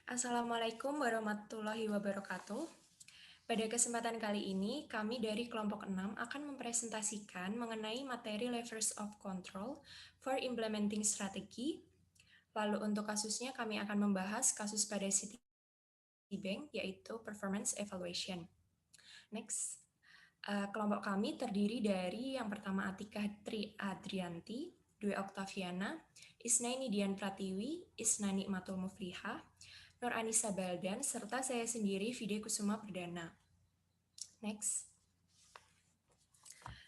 Assalamualaikum warahmatullahi wabarakatuh. Pada kesempatan kali ini, kami dari kelompok 6 akan mempresentasikan mengenai materi Levers of Control for Implementing Strategy. Lalu untuk kasusnya kami akan membahas kasus pada Citibank, yaitu Performance Evaluation. Next. Kelompok kami terdiri dari yang pertama Atika Tri Adrianti, Dwi Oktaviana, Isnaini Dian Pratiwi, Isnani Matul Mufliha, Nur Anissa Baldan, serta saya sendiri Vide Kusuma Perdana. Next.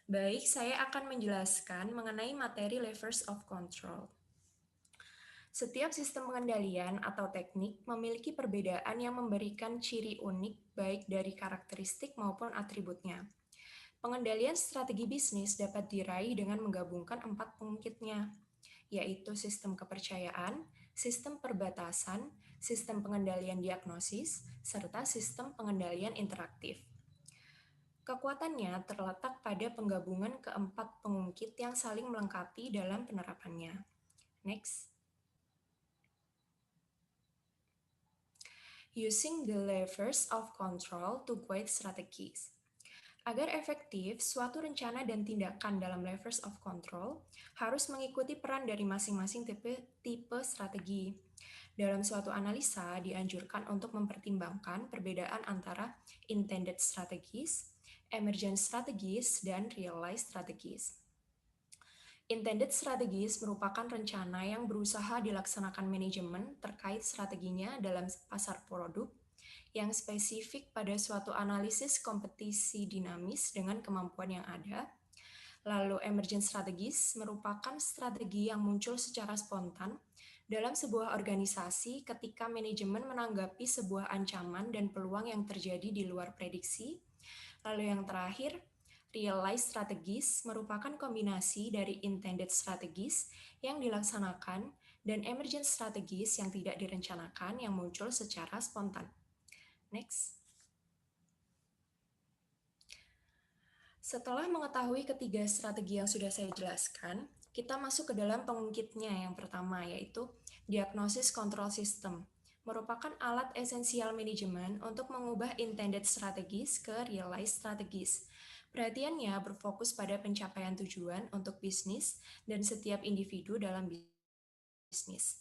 Baik, saya akan menjelaskan mengenai materi Levers of Control. Setiap sistem pengendalian atau teknik memiliki perbedaan yang memberikan ciri unik baik dari karakteristik maupun atributnya. Pengendalian strategi bisnis dapat diraih dengan menggabungkan 4 pengungkitnya, yaitu sistem kepercayaan, sistem perbatasan, sistem pengendalian diagnosis, serta sistem pengendalian interaktif. Kekuatannya terletak pada penggabungan keempat pengungkit yang saling melengkapi dalam penerapannya. Next. Using the levers of control to guide strategies. Agar efektif, suatu rencana dan tindakan dalam levers of control harus mengikuti peran dari masing-masing tipe strategi. Dalam suatu analisa, dianjurkan untuk mempertimbangkan perbedaan antara intended strategies, emergent strategies, dan realized strategies. Intended strategies merupakan rencana yang berusaha dilaksanakan manajemen terkait strateginya dalam pasar produk, yang spesifik pada suatu analisis kompetisi dinamis dengan kemampuan yang ada. Lalu emergent strategies merupakan strategi yang muncul secara spontan dalam sebuah organisasi ketika manajemen menanggapi sebuah ancaman dan peluang yang terjadi di luar prediksi. Lalu yang terakhir, realized strategies merupakan kombinasi dari intended strategies yang dilaksanakan dan emergent strategies yang tidak direncanakan yang muncul secara spontan. Next. Setelah mengetahui ketiga strategi yang sudah saya jelaskan, kita masuk ke dalam pengungkitnya yang pertama, yaitu diagnosis control system. Merupakan alat esensial manajemen untuk mengubah intended strategies ke realized strategies. Perhatiannya berfokus pada pencapaian tujuan untuk bisnis dan setiap individu dalam bisnis.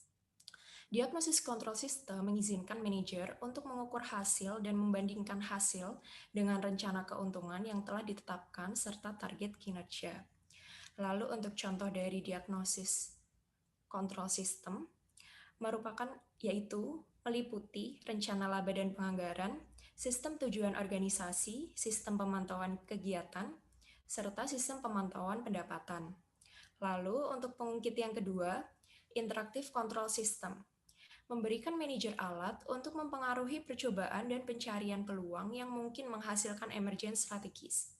Diagnosis control system mengizinkan manajer untuk mengukur hasil dan membandingkan hasil dengan rencana keuntungan yang telah ditetapkan serta target kinerja. Lalu untuk contoh dari diagnosis control system merupakan yaitu meliputi rencana laba dan penganggaran, sistem tujuan organisasi, sistem pemantauan kegiatan, serta sistem pemantauan pendapatan. Lalu untuk pengungkit yang kedua, interactive control system memberikan manajer alat untuk mempengaruhi percobaan dan pencarian peluang yang mungkin menghasilkan emergent strategis.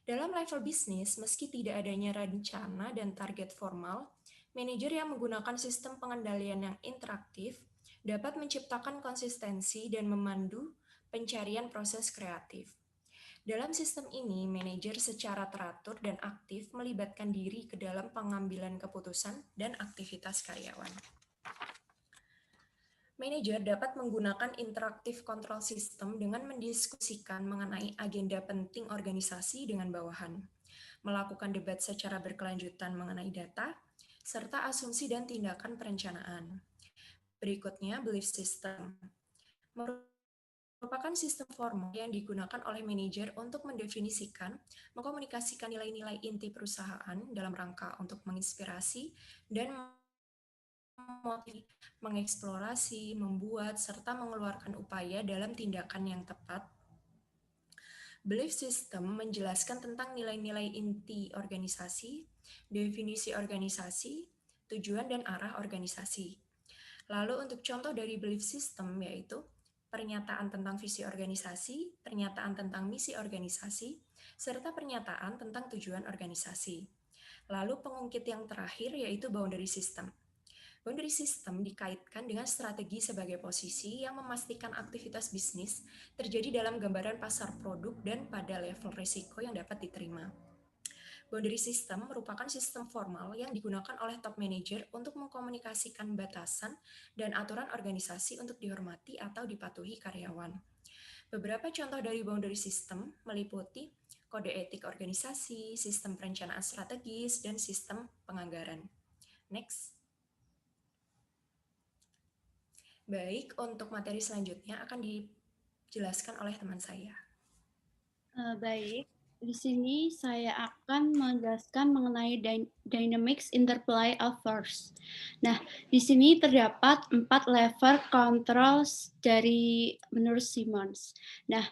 Dalam level bisnis, meski tidak adanya rencana dan target formal, manajer yang menggunakan sistem pengendalian yang interaktif dapat menciptakan konsistensi dan memandu pencarian proses kreatif. Dalam sistem ini, manajer secara teratur dan aktif melibatkan diri ke dalam pengambilan keputusan dan aktivitas karyawan. Manajer dapat menggunakan interaktif control system dengan mendiskusikan mengenai agenda penting organisasi dengan bawahan, melakukan debat secara berkelanjutan mengenai data, serta asumsi dan tindakan perencanaan. Berikutnya, belief system. Merupakan sistem formal yang digunakan oleh manajer untuk mendefinisikan, mengkomunikasikan nilai-nilai inti perusahaan dalam rangka untuk menginspirasi dan mengeksplorasi, membuat, serta mengeluarkan upaya dalam tindakan yang tepat. Belief system menjelaskan tentang nilai-nilai inti organisasi, definisi organisasi, tujuan dan arah organisasi. Lalu untuk contoh dari belief system yaitu pernyataan tentang visi organisasi, pernyataan tentang misi organisasi, serta pernyataan tentang tujuan organisasi. Lalu pengungkit yang terakhir yaitu boundary system. Boundary system dikaitkan dengan strategi sebagai posisi yang memastikan aktivitas bisnis terjadi dalam gambaran pasar produk dan pada level risiko yang dapat diterima. Boundary system merupakan sistem formal yang digunakan oleh top manager untuk mengkomunikasikan batasan dan aturan organisasi untuk dihormati atau dipatuhi karyawan. Beberapa contoh dari boundary system meliputi kode etik organisasi, sistem perencanaan strategis, dan sistem penganggaran. Next. Baik, untuk materi selanjutnya akan dijelaskan oleh teman saya. Baik, di sini saya akan menjelaskan mengenai dynamics interplay of force. Nah, di sini terdapat 4 level controls dari menurut Simmons. Nah,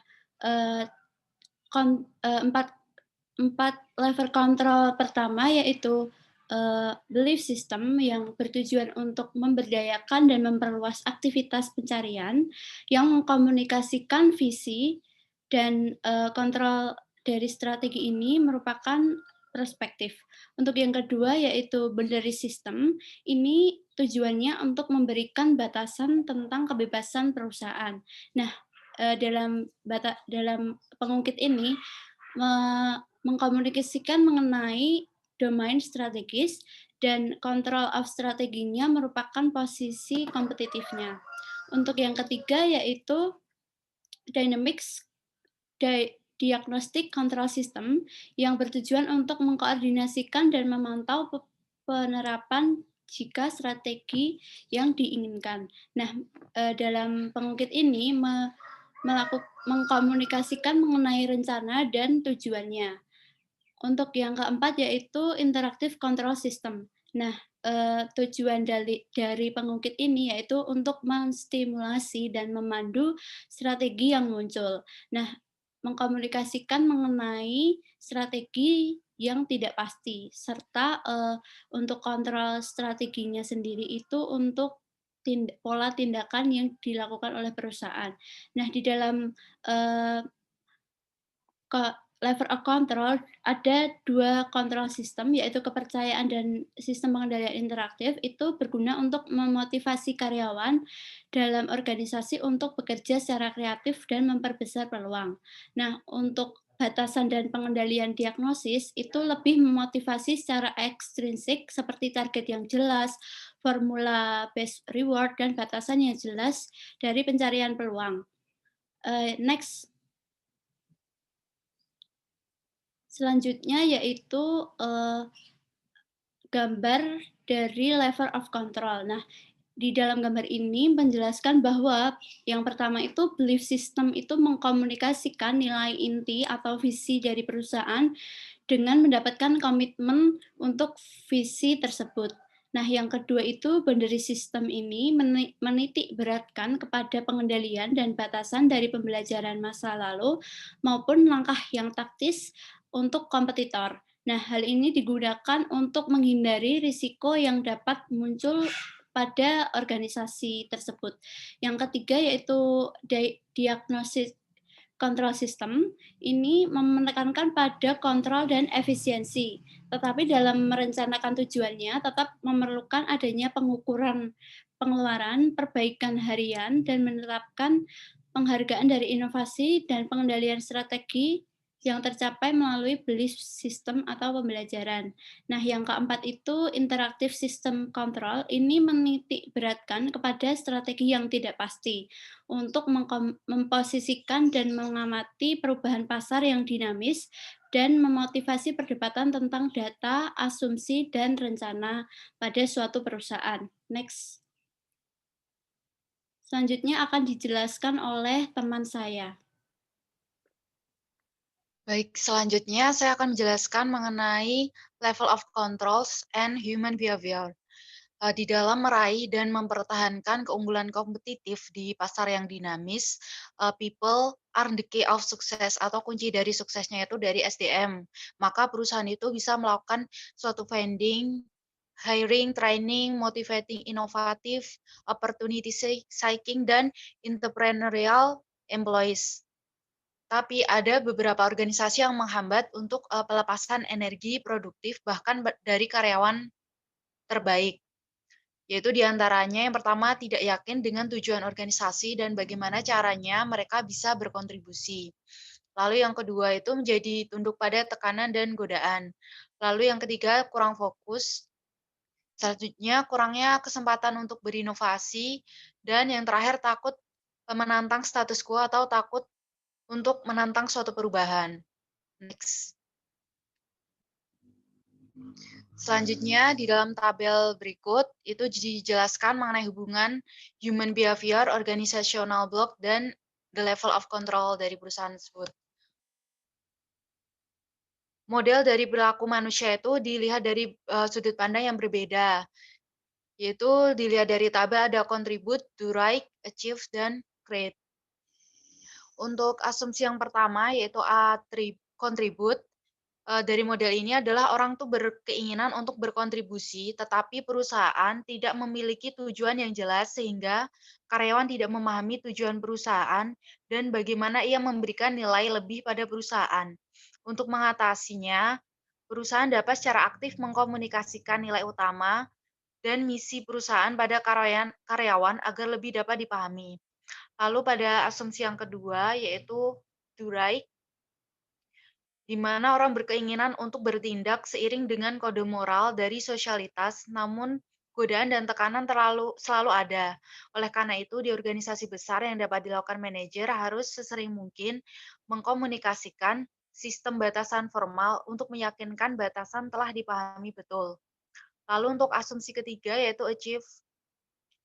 empat level control pertama yaitu belief system yang bertujuan untuk memberdayakan dan memperluas aktivitas pencarian yang mengkomunikasikan visi dan kontrol dari strategi ini merupakan perspektif. Untuk yang kedua yaitu boundary system, ini tujuannya untuk memberikan batasan tentang kebebasan perusahaan. Nah, dalam pengungkit ini mengkomunikasikan mengenai domain strategis dan control of strateginya merupakan posisi kompetitifnya. Untuk yang ketiga yaitu dynamics diagnostic control system yang bertujuan untuk mengkoordinasikan dan memantau penerapan jika strategi yang diinginkan. Nah, dalam pengungkit ini mengkomunikasikan mengenai rencana dan tujuannya. Untuk yang keempat yaitu interactive control system. Nah, tujuan dari pengungkit ini yaitu untuk menstimulasi dan memandu strategi yang muncul. Nah, mengkomunikasikan mengenai strategi yang tidak pasti, serta untuk kontrol strateginya sendiri itu untuk pola tindakan yang dilakukan oleh perusahaan. Nah, di dalam level of control ada 2 kontrol sistem, yaitu kepercayaan dan sistem pengendalian interaktif itu berguna untuk memotivasi karyawan dalam organisasi untuk bekerja secara kreatif dan memperbesar peluang. Nah, untuk batasan dan pengendalian diagnosis itu lebih memotivasi secara ekstrinsik seperti target yang jelas, formula based reward, dan batasan yang jelas dari pencarian peluang. Next. Selanjutnya yaitu gambar dari level of control. Nah, di dalam gambar ini menjelaskan bahwa yang pertama itu belief system itu mengkomunikasikan nilai inti atau visi dari perusahaan dengan mendapatkan komitmen untuk visi tersebut. Nah, yang kedua itu boundary system ini menitik beratkan kepada pengendalian dan batasan dari pembelajaran masa lalu maupun langkah yang taktis untuk kompetitor. Nah, hal ini digunakan untuk menghindari risiko yang dapat muncul pada organisasi tersebut. Yang ketiga yaitu diagnosis control system ini menekankan pada kontrol dan efisiensi, tetapi dalam merencanakan tujuannya tetap memerlukan adanya pengukuran pengeluaran, perbaikan harian, dan menetapkan penghargaan dari inovasi dan pengendalian strategi yang tercapai melalui belief system atau pembelajaran. Nah, yang keempat itu interactive system control ini menitik beratkan kepada strategi yang tidak pasti untuk memposisikan dan mengamati perubahan pasar yang dinamis dan memotivasi perdebatan tentang data, asumsi, dan rencana pada suatu perusahaan. Next. Selanjutnya akan dijelaskan oleh teman saya. Baik, selanjutnya saya akan menjelaskan mengenai level of controls and human behavior. Di dalam meraih dan mempertahankan keunggulan kompetitif di pasar yang dinamis, people are the key of success atau kunci dari suksesnya itu dari SDM. Maka perusahaan itu bisa melakukan suatu funding, hiring, training, motivating inovatif, opportunity seeking, dan entrepreneurial employees. Tapi ada beberapa organisasi yang menghambat untuk pelepasan energi produktif bahkan dari karyawan terbaik. Yaitu diantaranya yang pertama tidak yakin dengan tujuan organisasi dan bagaimana caranya mereka bisa berkontribusi. Lalu yang kedua itu menjadi tunduk pada tekanan dan godaan. Lalu yang ketiga kurang fokus. Selanjutnya kurangnya kesempatan untuk berinovasi. Dan yang terakhir takut menantang status quo atau takut untuk menantang suatu perubahan. Next. Selanjutnya, di dalam tabel berikut, itu dijelaskan mengenai hubungan human behavior, organizational block, dan the level of control dari perusahaan tersebut. Model dari perilaku manusia itu dilihat dari sudut pandang yang berbeda, yaitu dilihat dari tabel ada contribute, do right, achieve, dan create. Untuk asumsi yang pertama, yaitu contribute, dari model ini adalah orang tuh berkeinginan untuk berkontribusi, tetapi perusahaan tidak memiliki tujuan yang jelas sehingga karyawan tidak memahami tujuan perusahaan dan bagaimana ia memberikan nilai lebih pada perusahaan. Untuk mengatasinya, perusahaan dapat secara aktif mengkomunikasikan nilai utama dan misi perusahaan pada karyawan agar lebih dapat dipahami. Lalu pada asumsi yang kedua, yaitu do right, di mana orang berkeinginan untuk bertindak seiring dengan kode moral dari sosialitas, namun godaan dan tekanan selalu ada. Oleh karena itu, di organisasi besar yang dapat dilakukan manajer harus sesering mungkin mengkomunikasikan sistem batasan formal untuk meyakinkan batasan telah dipahami betul. Lalu untuk asumsi ketiga yaitu achieve,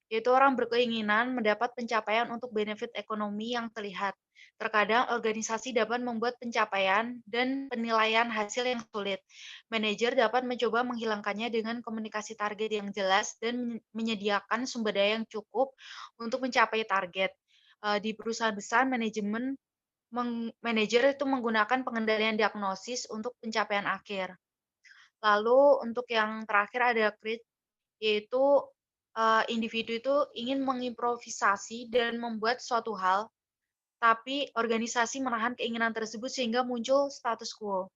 yaitu orang berkeinginan mendapat pencapaian untuk benefit ekonomi yang terlihat. Terkadang organisasi dapat membuat pencapaian dan penilaian hasil yang sulit. Manajer dapat mencoba menghilangkannya dengan komunikasi target yang jelas dan menyediakan sumber daya yang cukup untuk mencapai target. Di perusahaan besar, manajer itu menggunakan pengendalian diagnosis untuk pencapaian akhir. Lalu untuk yang terakhir ada create, yaitu individu itu ingin mengimprovisasi dan membuat suatu hal, tapi organisasi menahan keinginan tersebut sehingga muncul status quo.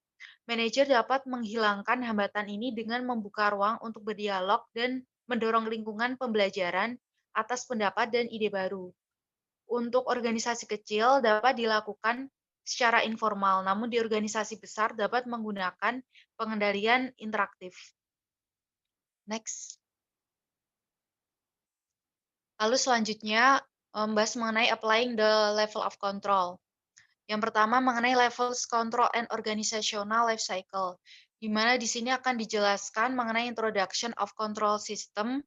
Manajer dapat menghilangkan hambatan ini dengan membuka ruang untuk berdialog dan mendorong lingkungan pembelajaran atas pendapat dan ide baru. Untuk organisasi kecil dapat dilakukan secara informal, namun di organisasi besar dapat menggunakan pengendalian interaktif. Next. Lalu selanjutnya membahas mengenai applying the level of control. Yang pertama mengenai levels control and organizational life cycle, di mana di sini akan dijelaskan mengenai introduction of control system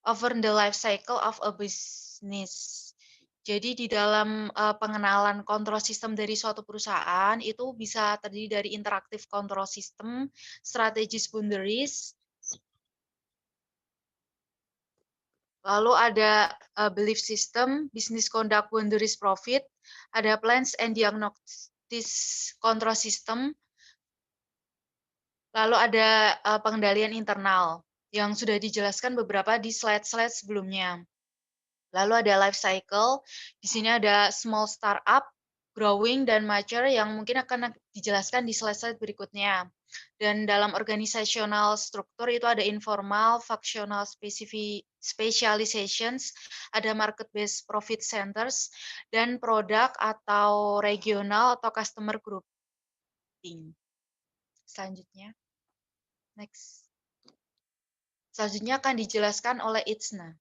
over the life cycle of a business. Jadi di dalam pengenalan kontrol sistem dari suatu perusahaan itu bisa terdiri dari interactive control system, strategies boundaries, lalu ada belief system, business conduct boundaries profit, ada plans and diagnosis control system, lalu ada pengendalian internal yang sudah dijelaskan beberapa di slide-slide sebelumnya. Lalu ada life cycle, di sini ada small startup, growing, dan mature yang mungkin akan dijelaskan di slide-slide berikutnya. Dan dalam organizational struktur itu ada informal, functional specializations, ada market-based profit centers, dan produk atau regional atau customer grouping. Selanjutnya, next. Selanjutnya akan dijelaskan oleh Itzna.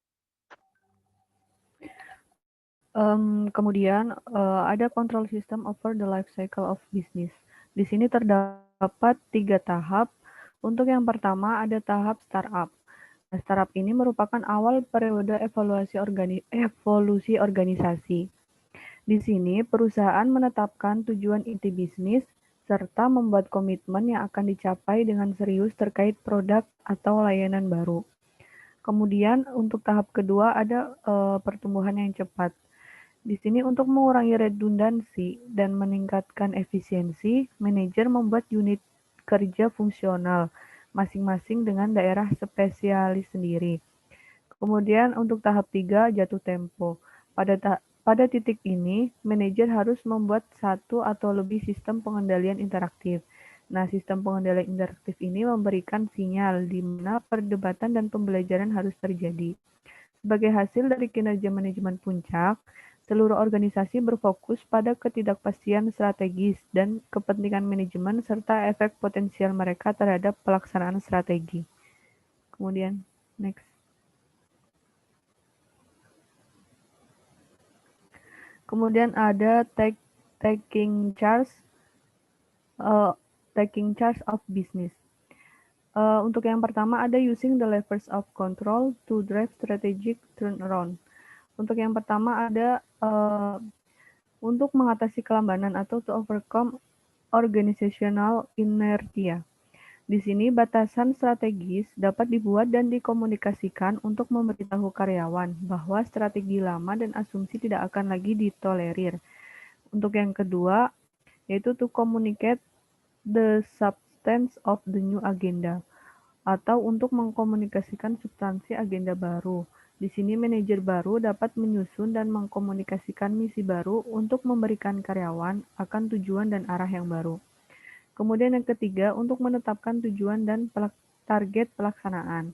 Kemudian ada control system over the life cycle of business. Di sini terdapat 3 tahap. Untuk yang pertama ada tahap startup. Nah, startup ini merupakan awal periode evolusi organisasi. Di sini perusahaan menetapkan tujuan inti bisnis serta membuat komitmen yang akan dicapai dengan serius terkait produk atau layanan baru. Kemudian untuk tahap kedua ada pertumbuhan yang cepat. Di sini untuk mengurangi redundansi dan meningkatkan efisiensi, manajer membuat unit kerja fungsional masing-masing dengan daerah spesialis sendiri. Kemudian untuk tahap 3 jatuh tempo. Pada titik ini, manajer harus membuat satu atau lebih sistem pengendalian interaktif. Nah, sistem pengendalian interaktif ini memberikan sinyal di mana perdebatan dan pembelajaran harus terjadi. Sebagai hasil dari kinerja manajemen puncak, Seluruh organisasi berfokus pada ketidakpastian strategis dan kepentingan manajemen serta efek potensial mereka terhadap pelaksanaan strategi. Kemudian, next. Kemudian ada taking charge of business. Untuk yang pertama ada using the levers of control to drive strategic turnaround. Untuk yang pertama ada untuk mengatasi kelambanan atau to overcome organizational inertia. Di sini batasan strategis dapat dibuat dan dikomunikasikan untuk memberitahu karyawan bahwa strategi lama dan asumsi tidak akan lagi ditolerir. Untuk yang kedua, yaitu to communicate the substance of the new agenda, atau untuk mengkomunikasikan substansi agenda baru. Di sini manajer baru dapat menyusun dan mengkomunikasikan misi baru untuk memberikan karyawan akan tujuan dan arah yang baru. Kemudian yang ketiga, untuk menetapkan tujuan dan target pelaksanaan.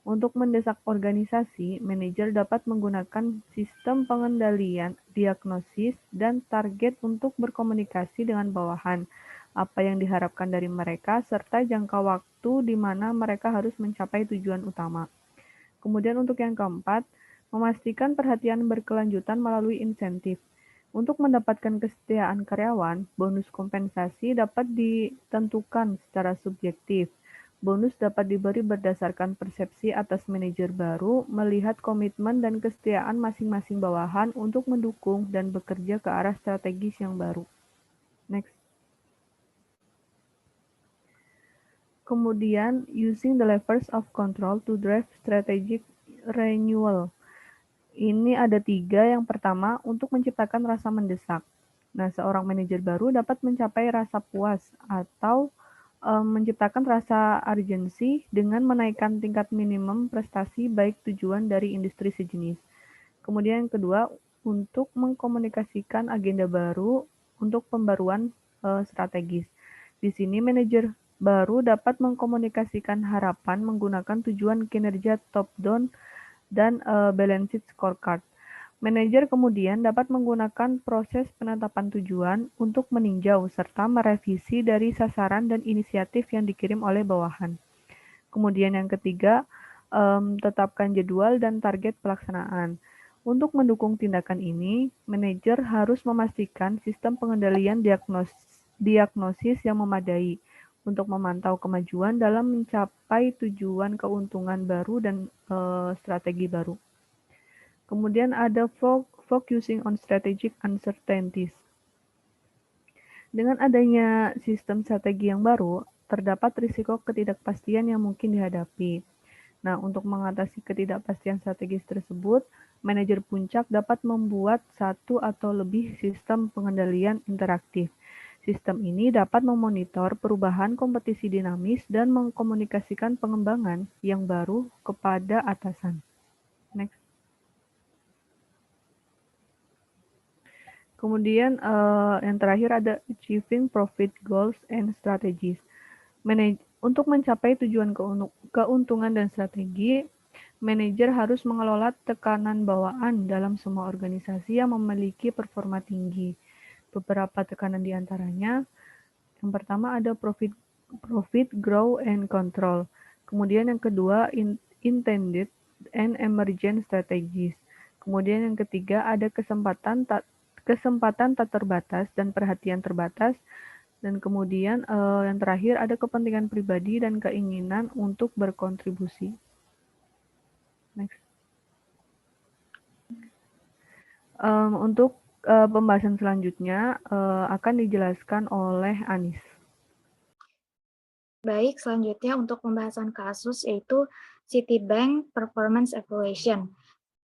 Untuk mendesak organisasi, manajer dapat menggunakan sistem pengendalian, diagnosis, dan target untuk berkomunikasi dengan bawahan, apa yang diharapkan dari mereka, serta jangka waktu di mana mereka harus mencapai tujuan utama. Kemudian untuk yang keempat, memastikan perhatian berkelanjutan melalui insentif. Untuk mendapatkan kesetiaan karyawan, bonus kompensasi dapat ditentukan secara subjektif. Bonus dapat diberi berdasarkan persepsi atas manajer baru, melihat komitmen dan kesetiaan masing-masing bawahan untuk mendukung dan bekerja ke arah strategis yang baru. Next. Kemudian, using the levers of control to drive strategic renewal. Ini ada 3. Yang pertama, untuk menciptakan rasa mendesak. Nah, seorang manajer baru dapat mencapai rasa puas atau menciptakan rasa urgensi dengan menaikkan tingkat minimum prestasi baik tujuan dari industri sejenis. Kemudian yang kedua, untuk mengkomunikasikan agenda baru untuk pembaruan strategis. Di sini manajer baru dapat mengkomunikasikan harapan menggunakan tujuan kinerja top-down dan balanced scorecard. Manajer kemudian dapat menggunakan proses penetapan tujuan untuk meninjau serta merevisi dari sasaran dan inisiatif yang dikirim oleh bawahan. Kemudian yang ketiga, tetapkan jadwal dan target pelaksanaan. Untuk mendukung tindakan ini, manajer harus memastikan sistem pengendalian diagnosis yang memadai untuk memantau kemajuan dalam mencapai tujuan keuntungan baru dan strategi baru. Kemudian ada focusing on strategic uncertainties. Dengan adanya sistem strategi yang baru, terdapat risiko ketidakpastian yang mungkin dihadapi. Nah, untuk mengatasi ketidakpastian strategis tersebut, manajer puncak dapat membuat satu atau lebih sistem pengendalian interaktif. Sistem ini dapat memonitor perubahan kompetisi dinamis dan mengkomunikasikan pengembangan yang baru kepada atasan. Next. Kemudian yang terakhir ada achieving profit goals and strategies. Untuk mencapai tujuan keuntungan dan strategi, manajer harus mengelola tekanan bawaan dalam semua organisasi yang memiliki performa tinggi. Beberapa tekanan di antaranya, yang pertama ada profit, grow, and control. Kemudian yang kedua, intended and emergent strategies. Kemudian yang ketiga ada kesempatan tak terbatas dan perhatian terbatas. Dan kemudian yang terakhir ada kepentingan pribadi dan keinginan untuk berkontribusi. Next. Untuk pembahasan selanjutnya akan dijelaskan oleh Anis. Baik, selanjutnya untuk pembahasan kasus yaitu Citibank Performance Evaluation.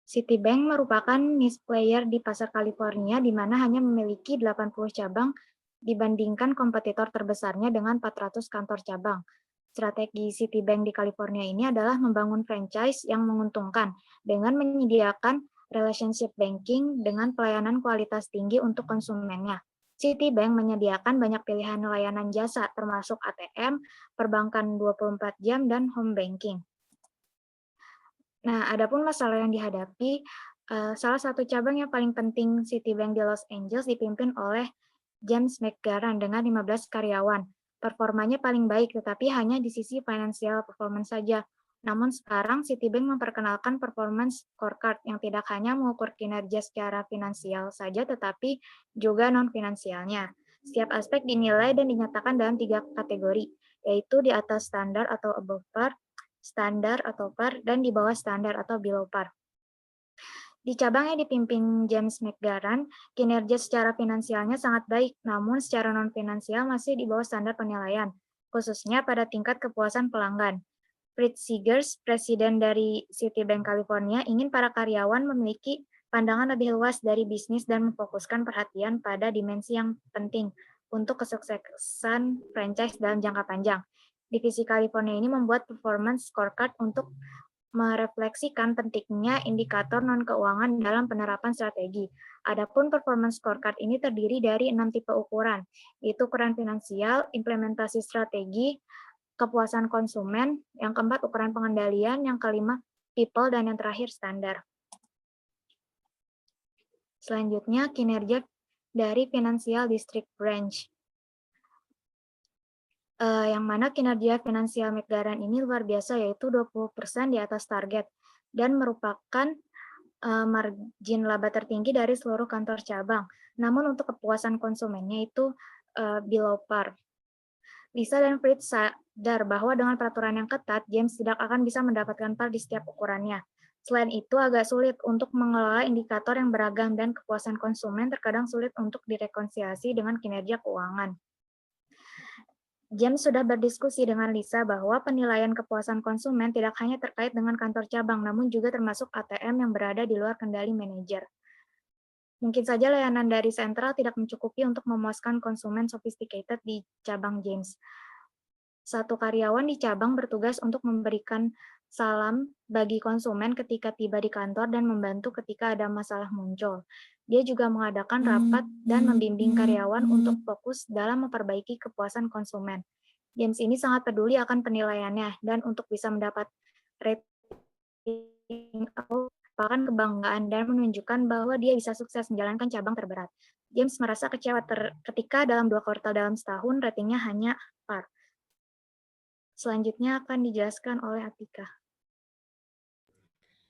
Citibank merupakan niche player di pasar California di mana hanya memiliki 80 cabang dibandingkan kompetitor terbesarnya dengan 400 kantor cabang. Strategi Citibank di California ini adalah membangun franchise yang menguntungkan dengan menyediakan relationship banking dengan pelayanan kualitas tinggi untuk konsumennya. Citibank menyediakan banyak pilihan layanan jasa termasuk ATM, perbankan 24 jam, dan home banking. Nah, adapun masalah yang dihadapi Salah satu cabang yang paling penting Citibank di Los Angeles dipimpin oleh James McGarran dengan 15 karyawan. Performanya paling baik, tetapi hanya di sisi financial performance saja. Namun sekarang Citibank memperkenalkan performance scorecard yang tidak hanya mengukur kinerja secara finansial saja, tetapi juga non-finansialnya. Setiap aspek dinilai dan dinyatakan dalam 3 kategori, yaitu di atas standar atau above par, standar atau par, dan di bawah standar atau below par. Di cabang yang dipimpin James McGarran, kinerja secara finansialnya sangat baik, namun secara non-finansial masih di bawah standar penilaian, khususnya pada tingkat kepuasan pelanggan. Fritz Seegers, presiden dari Citibank California, ingin para karyawan memiliki pandangan lebih luas dari bisnis dan memfokuskan perhatian pada dimensi yang penting untuk kesuksesan franchise dalam jangka panjang. Divisi California ini membuat performance scorecard untuk merefleksikan pentingnya indikator non-keuangan dalam penerapan strategi. Adapun performance scorecard ini terdiri dari 6 tipe ukuran, yaitu ukuran finansial, implementasi strategi, kepuasan konsumen, yang keempat ukuran pengendalian, yang kelima people, dan yang terakhir standar. Selanjutnya, kinerja dari Financial District Branch. Yang mana kinerja finansial McGarran ini luar biasa, yaitu 20% di atas target, dan merupakan margin laba tertinggi dari seluruh kantor cabang. Namun untuk kepuasan konsumennya itu below par. Lisa dan Fritz sadar bahwa dengan peraturan yang ketat, James tidak akan bisa mendapatkan par di setiap ukurannya. Selain itu, agak sulit untuk mengelola indikator yang beragam dan kepuasan konsumen terkadang sulit untuk direkonsiliasi dengan kinerja keuangan. James sudah berdiskusi dengan Lisa bahwa penilaian kepuasan konsumen tidak hanya terkait dengan kantor cabang, namun juga termasuk ATM yang berada di luar kendali manajer. Mungkin saja layanan dari sentral tidak mencukupi untuk memuaskan konsumen sophisticated di cabang James. Satu karyawan di cabang bertugas untuk memberikan salam bagi konsumen ketika tiba di kantor dan membantu ketika ada masalah muncul. Dia juga mengadakan rapat dan membimbing karyawan untuk fokus dalam memperbaiki kepuasan konsumen. James ini sangat peduli akan penilaiannya, dan untuk bisa mendapat rating merupakan kebanggaan dan menunjukkan bahwa dia bisa sukses menjalankan cabang terberat. James merasa kecewa ketika dalam 2 kuartal dalam setahun ratingnya hanya par. Selanjutnya akan dijelaskan oleh Atika.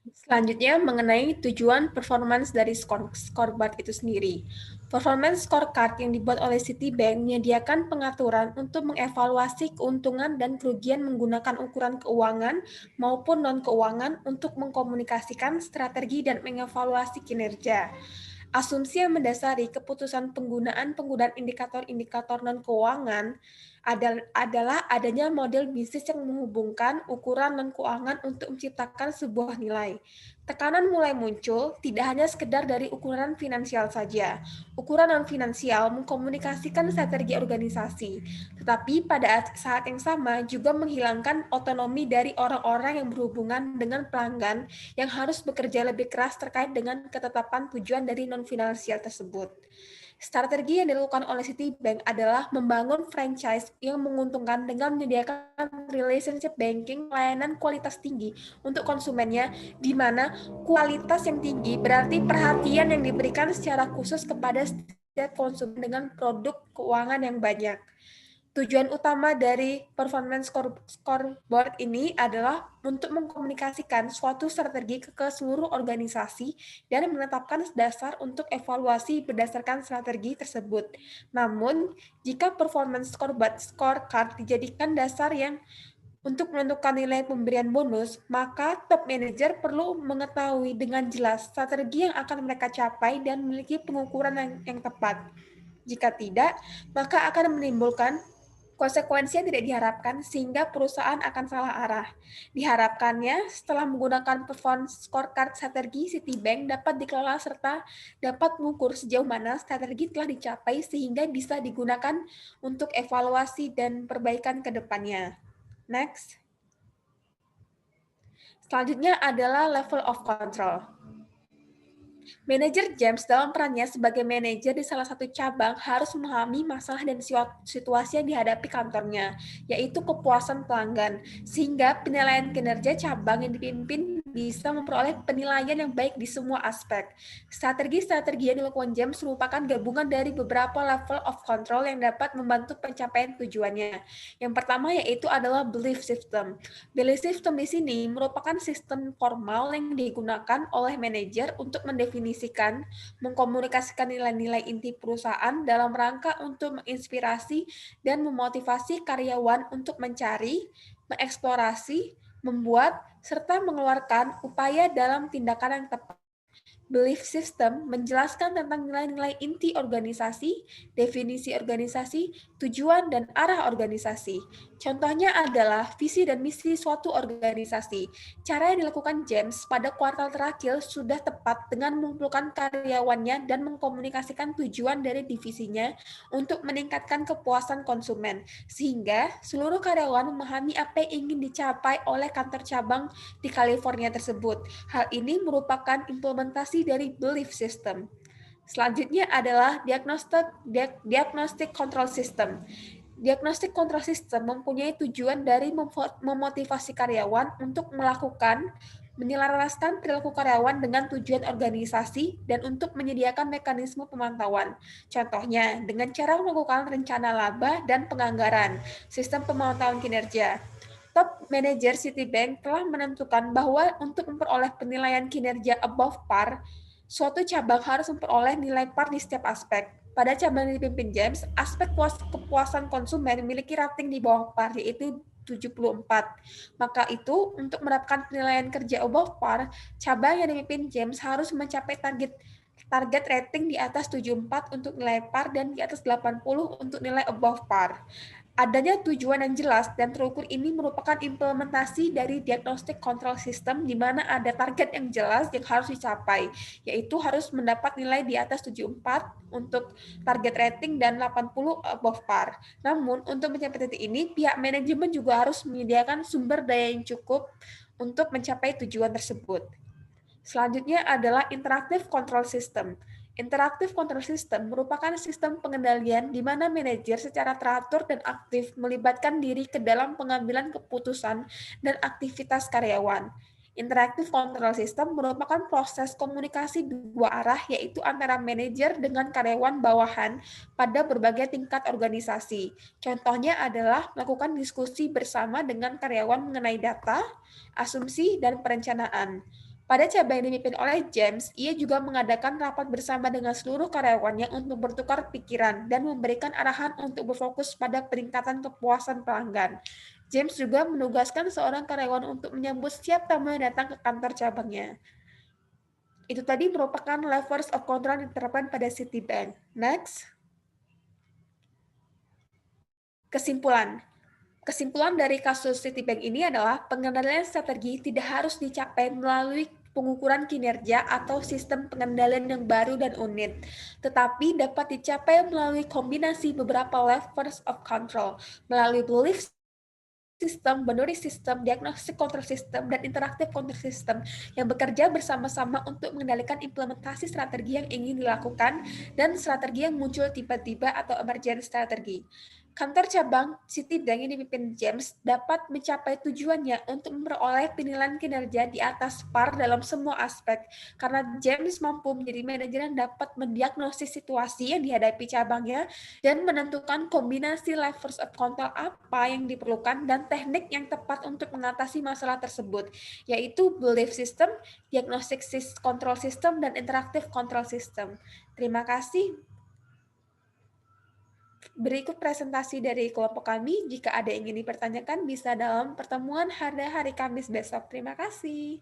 Selanjutnya mengenai tujuan performance dari scoreboard itu sendiri. Performance scorecard yang dibuat oleh Citibank menyediakan pengaturan untuk mengevaluasi keuntungan dan kerugian menggunakan ukuran keuangan maupun non-keuangan untuk mengkomunikasikan strategi dan mengevaluasi kinerja. Asumsi yang mendasari keputusan penggunaan indikator-indikator non-keuangan adalah adanya model bisnis yang menghubungkan ukuran non-keuangan untuk menciptakan sebuah nilai. Tekanan mulai muncul tidak hanya sekedar dari ukuran finansial saja. Ukuran non-finansial mengkomunikasikan strategi organisasi, tetapi pada saat yang sama juga menghilangkan otonomi dari orang-orang yang berhubungan dengan pelanggan yang harus bekerja lebih keras terkait dengan ketetapan tujuan dari non-finansial tersebut. Strategi yang dilakukan oleh Citibank adalah membangun franchise yang menguntungkan dengan menyediakan relationship banking layanan kualitas tinggi untuk konsumennya, di mana kualitas yang tinggi berarti perhatian yang diberikan secara khusus kepada setiap konsumen dengan produk keuangan yang banyak. Tujuan utama dari performance scoreboard ini adalah untuk mengkomunikasikan suatu strategi ke seluruh organisasi dan menetapkan dasar untuk evaluasi berdasarkan strategi tersebut. Namun, jika performance scorecard dijadikan dasar yang untuk menentukan nilai pemberian bonus, maka top manager perlu mengetahui dengan jelas strategi yang akan mereka capai dan memiliki pengukuran yang tepat. Jika tidak, maka akan menimbulkan konsekuensi yang tidak diharapkan sehingga perusahaan akan salah arah. Diharapkannya, setelah menggunakan performance scorecard strategi, Citibank dapat dikelola serta dapat mengukur sejauh mana strategi telah dicapai sehingga bisa digunakan untuk evaluasi dan perbaikan ke depannya. Next. Selanjutnya adalah level of control. Manajer James dalam perannya sebagai manajer di salah satu cabang harus memahami masalah dan situasi yang dihadapi kantornya, yaitu kepuasan pelanggan, sehingga penilaian kinerja cabang yang dipimpin bisa memperoleh penilaian yang baik di semua aspek. Strategi-strategi yang dilakukan James merupakan gabungan dari beberapa level of control yang dapat membantu pencapaian tujuannya. Yang pertama yaitu adalah belief system. Belief system di sini merupakan sistem formal yang digunakan oleh manajer untuk mendefinisikan, mengkomunikasikan nilai-nilai inti perusahaan dalam rangka untuk menginspirasi dan memotivasi karyawan untuk mencari, mengeksplorasi, membuat, serta mengeluarkan upaya dalam tindakan yang tepat. Belief system menjelaskan tentang nilai-nilai inti organisasi, definisi organisasi, tujuan, dan arah organisasi. Contohnya adalah visi dan misi suatu organisasi. Cara yang dilakukan James pada kuartal terakhir sudah tepat dengan mengumpulkan karyawannya dan mengkomunikasikan tujuan dari divisinya untuk meningkatkan kepuasan konsumen, sehingga seluruh karyawan memahami apa yang ingin dicapai oleh kantor cabang di California tersebut. Hal ini merupakan implementasi dari belief system. Selanjutnya adalah diagnostic control system. Diagnostic control system mempunyai tujuan dari memotivasi karyawan untuk menyelaraskan perilaku karyawan dengan tujuan organisasi dan untuk menyediakan mekanisme pemantauan. Contohnya, dengan cara melakukan rencana laba dan penganggaran, sistem pemantauan kinerja. Top manajer Citibank telah menentukan bahwa untuk memperoleh penilaian kinerja above par, suatu cabang harus memperoleh nilai par di setiap aspek. Pada cabang yang dipimpin James, aspek kepuasan konsumen memiliki rating di bawah par, yaitu 74. Maka itu, untuk mendapatkan penilaian kerja above par, cabang yang dipimpin James harus mencapai target rating di atas 74 untuk nilai par dan di atas 80 untuk nilai above par. Adanya tujuan yang jelas dan terukur ini merupakan implementasi dari diagnostic control system di mana ada target yang jelas yang harus dicapai, yaitu harus mendapat nilai di atas 74 untuk target rating dan 80 above par. Namun, untuk mencapai titik ini, pihak manajemen juga harus menyediakan sumber daya yang cukup untuk mencapai tujuan tersebut. Selanjutnya adalah interactive control system. Interactive control system merupakan sistem pengendalian di mana manajer secara teratur dan aktif melibatkan diri ke dalam pengambilan keputusan dan aktivitas karyawan. Interactive control system merupakan proses komunikasi dua arah, yaitu antara manajer dengan karyawan bawahan pada berbagai tingkat organisasi. Contohnya adalah melakukan diskusi bersama dengan karyawan mengenai data, asumsi, dan perencanaan. Pada cabang yang dipimpin oleh James, ia juga mengadakan rapat bersama dengan seluruh karyawannya untuk bertukar pikiran dan memberikan arahan untuk berfokus pada peningkatan kepuasan pelanggan. James juga menugaskan seorang karyawan untuk menyambut setiap tamu yang datang ke kantor cabangnya. Itu tadi merupakan levels of control yang diterapkan pada Citibank. Next. Kesimpulan. Kesimpulan dari kasus Citibank ini adalah pengendalian strategi tidak harus dicapai melalui pengukuran kinerja atau sistem pengendalian yang baru dan unik, tetapi dapat dicapai melalui kombinasi beberapa levels of control, melalui belief system, boundary system, diagnostic control system, dan interactive control system yang bekerja bersama-sama untuk mengendalikan implementasi strategi yang ingin dilakukan dan strategi yang muncul tiba-tiba atau emergent strategi. Kantor cabang Citibank yang dipimpin James dapat mencapai tujuannya untuk memperoleh penilaian kinerja di atas par dalam semua aspek, karena James mampu menjadi manajer yang dapat mendiagnosis situasi yang dihadapi cabangnya dan menentukan kombinasi levels of control apa yang diperlukan dan teknik yang tepat untuk mengatasi masalah tersebut, yaitu belief system, diagnostic control system, dan interactive control system. Terima kasih. Berikut presentasi dari kelompok kami. Jika ada yang ingin dipertanyakan, bisa dalam pertemuan pada hari Kamis besok. Terima kasih.